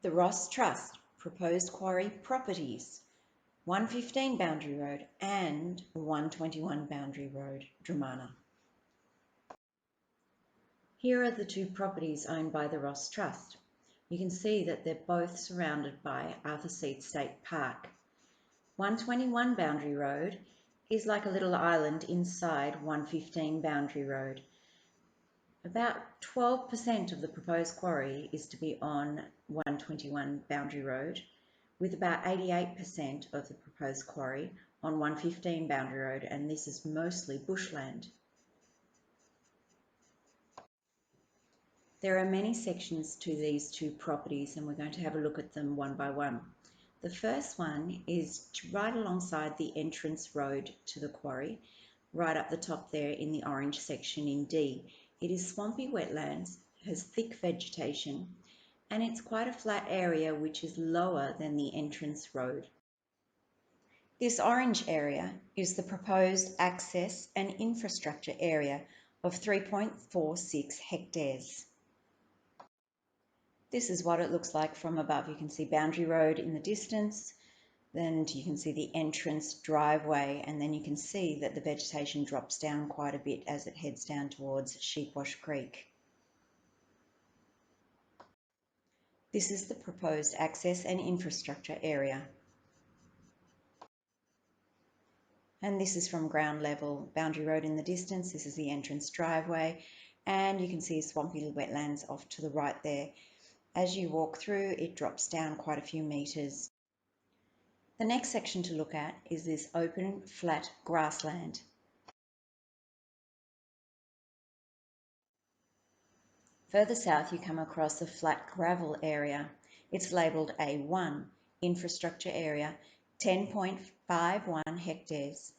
The Ross Trust proposed quarry properties: 115 Boundary Road and 121 Boundary Road, Dramana. Here are the two properties owned by the Ross Trust. You can see that they're both surrounded by Arthur Seat State Park. 121 Boundary Road is like a little island inside 115 Boundary Road. About 12% of the proposed quarry is to be on 121 Boundary Road, with about 88% of the proposed quarry on 115 Boundary Road, and this is mostly bushland. There are many sections to these two properties, and we're going to have a look at them one by one. The first one is right alongside the entrance road to the quarry, right up the top there in the orange section in D. It is swampy wetlands, has thick vegetation, and it's quite a flat area which is lower than the entrance road. This orange area is the proposed access and infrastructure area of 3.46 hectares. This is what it looks like from above. You can see Boundary Road in the distance, then you can see the entrance driveway, and then you can see that the vegetation drops down quite a bit as it heads down towards Sheepwash Creek. This is the proposed access and infrastructure area. And this is from ground level, Boundary Road in the distance. This is the entrance driveway, and you can see swampy wetlands off to the right there. As you walk through, it drops down quite a few metres. The next section to look at is this open, flat grassland. Further south, you come across a flat gravel area. It's labelled A1, infrastructure area, 10.51 hectares.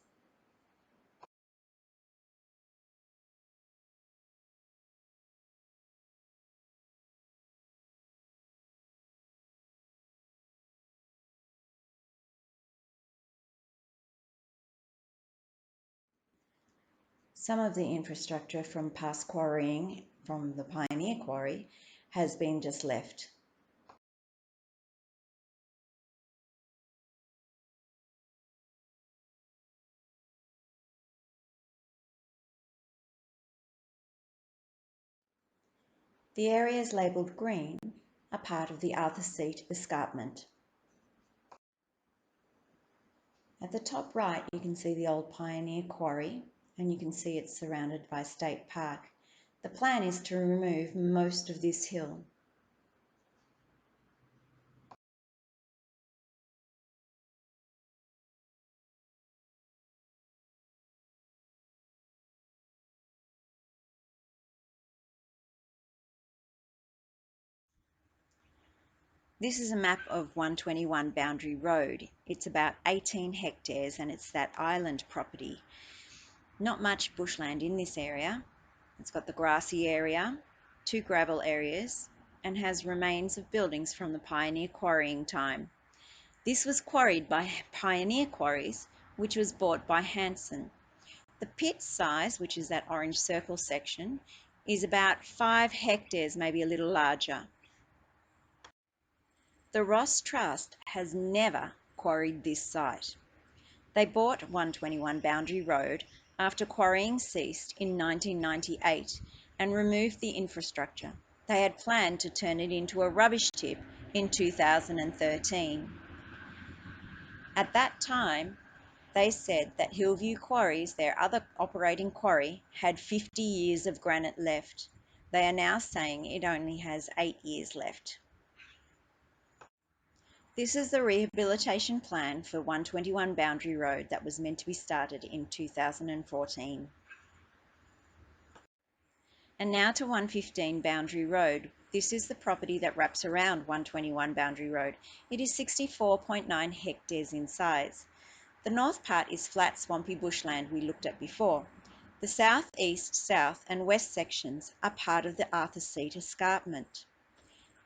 Some of the infrastructure from past quarrying from the Pioneer Quarry has been just left. The areas labelled green are part of the Arthur Seat escarpment. At the top right, you can see the old Pioneer Quarry, and you can see it's surrounded by State Park. The plan is to remove most of this hill. This is a map of 121 Boundary Road. It's about 18 hectares and it's that island property. Not much bushland in this area. It's got the grassy area, two gravel areas, and has remains of buildings from the Pioneer quarrying time. This was quarried by Pioneer Quarries, which was bought by Hanson. The pit size, which is that orange circle section, is about 5 hectares, maybe a little larger. The Ross Trust has never quarried this site. They bought 121 Boundary Road after quarrying ceased in 1998 and removed the infrastructure. They had planned to turn it into a rubbish tip in 2013. At that time, they said that Hillview Quarries, their other operating quarry, had 50 years of granite left. They are now saying it only has 8 years left. This is the rehabilitation plan for 121 Boundary Road that was meant to be started in 2014. And now to 115 Boundary Road. This is the property that wraps around 121 Boundary Road. It is 64.9 hectares in size. The north part is flat, swampy bushland we looked at before. The south, east, south and west sections are part of the Arthur Seat escarpment.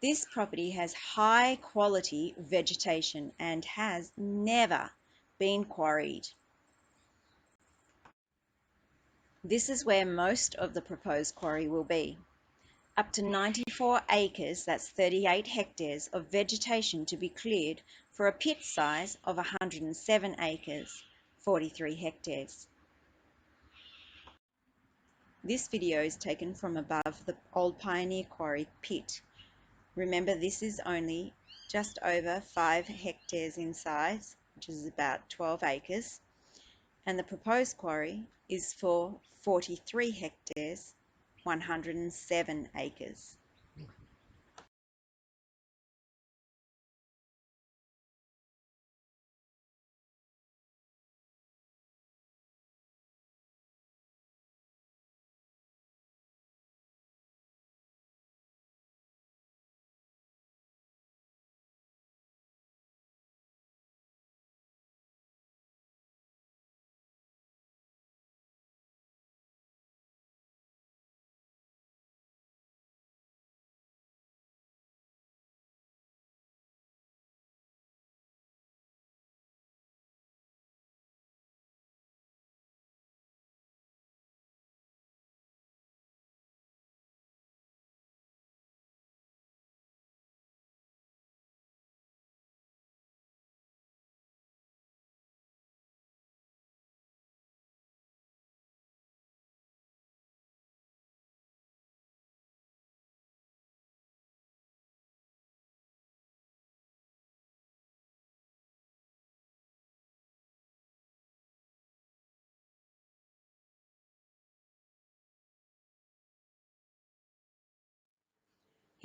This property has high quality vegetation and has never been quarried. This is where most of the proposed quarry will be. Up to 94 acres, that's 38 hectares, of vegetation to be cleared for a pit size of 107 acres, 43 hectares. This video is taken from above the old Pioneer Quarry pit. Remember, this is only just over 5 hectares in size, which is about 12 acres, and the proposed quarry is for 43 hectares, 107 acres.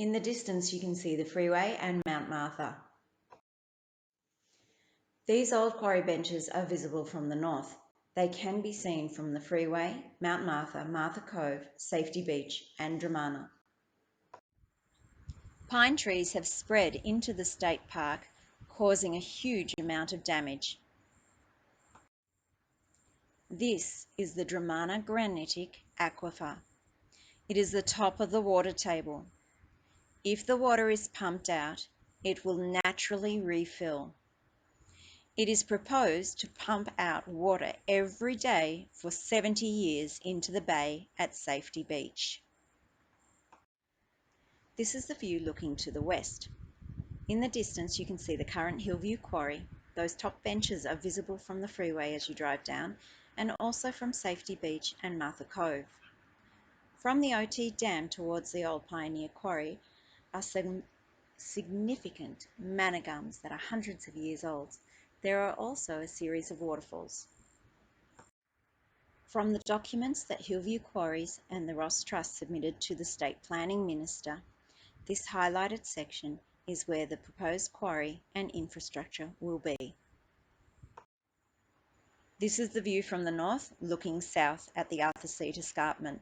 In the distance you can see the freeway and Mount Martha. These old quarry benches are visible from the north. They can be seen from the freeway, Mount Martha, Martha Cove, Safety Beach and Dramana. Pine trees have spread into the state park, causing a huge amount of damage. This is the Dramana granitic aquifer. It is the top of the water table. If the water is pumped out, it will naturally refill. It is proposed to pump out water every day for 70 years into the bay at Safety Beach. This is the view looking to the west. In the distance you can see the current Hillview Quarry. Those top benches are visible from the freeway as you drive down, and also from Safety Beach and Martha Cove. From the OT Dam towards the old Pioneer Quarry are some significant manna gums that are hundreds of years old. There are also a series of waterfalls. From the documents that Hillview Quarries and the Ross Trust submitted to the State Planning Minister, this highlighted section is where the proposed quarry and infrastructure will be. This is the view from the north, looking south at the Arthur Seat Escarpment.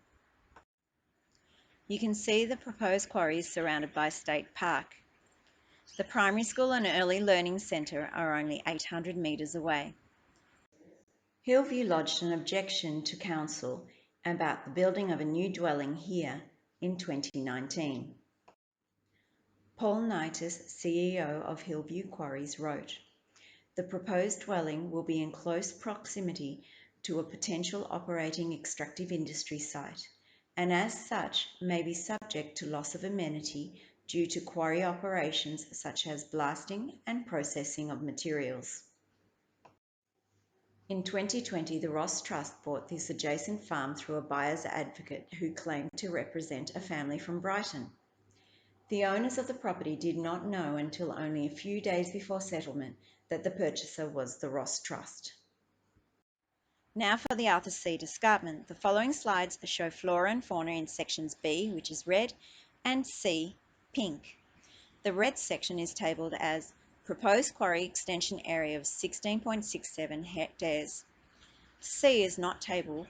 You can see the proposed quarry is surrounded by State Park. The primary school and early learning centre are only 800 metres away. Hillview lodged an objection to council about the building of a new dwelling here in 2019. Paul Knightis, CEO of Hillview Quarries, wrote, "The proposed dwelling will be in close proximity to a potential operating extractive industry site, and as such may be subject to loss of amenity due to quarry operations such as blasting and processing of materials." In 2020, the Ross Trust bought this adjacent farm through a buyer's advocate who claimed to represent a family from Brighton. The owners of the property did not know until only a few days before settlement that the purchaser was the Ross Trust. Now for the Arthur Seat Escarpment. The following slides show flora and fauna in sections B, which is red, and C, pink. The red section is tabled as proposed quarry extension area of 16.67 hectares. C is not tabled.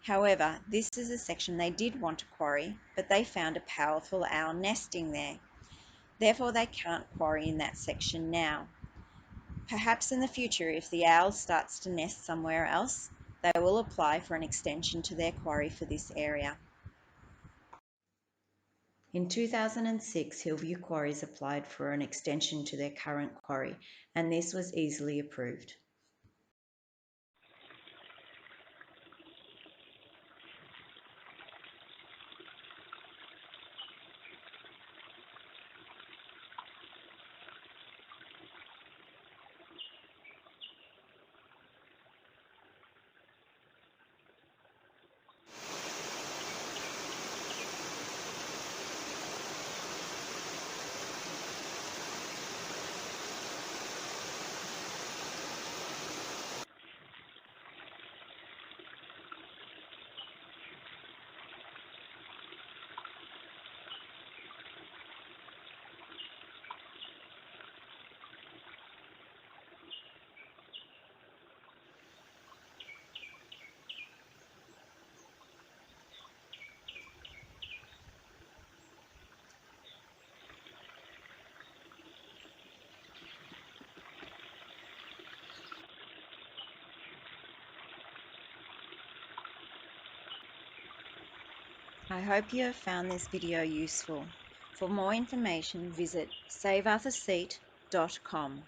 However, this is a section they did want to quarry, but they found a powerful owl nesting there. Therefore, they can't quarry in that section now. Perhaps in the future, if the owl starts to nest somewhere else, they will apply for an extension to their quarry for this area. In 2006, Hillview Quarries applied for an extension to their current quarry, and this was easily approved. I hope you have found this video useful. For more information, visit savearthurseat.com.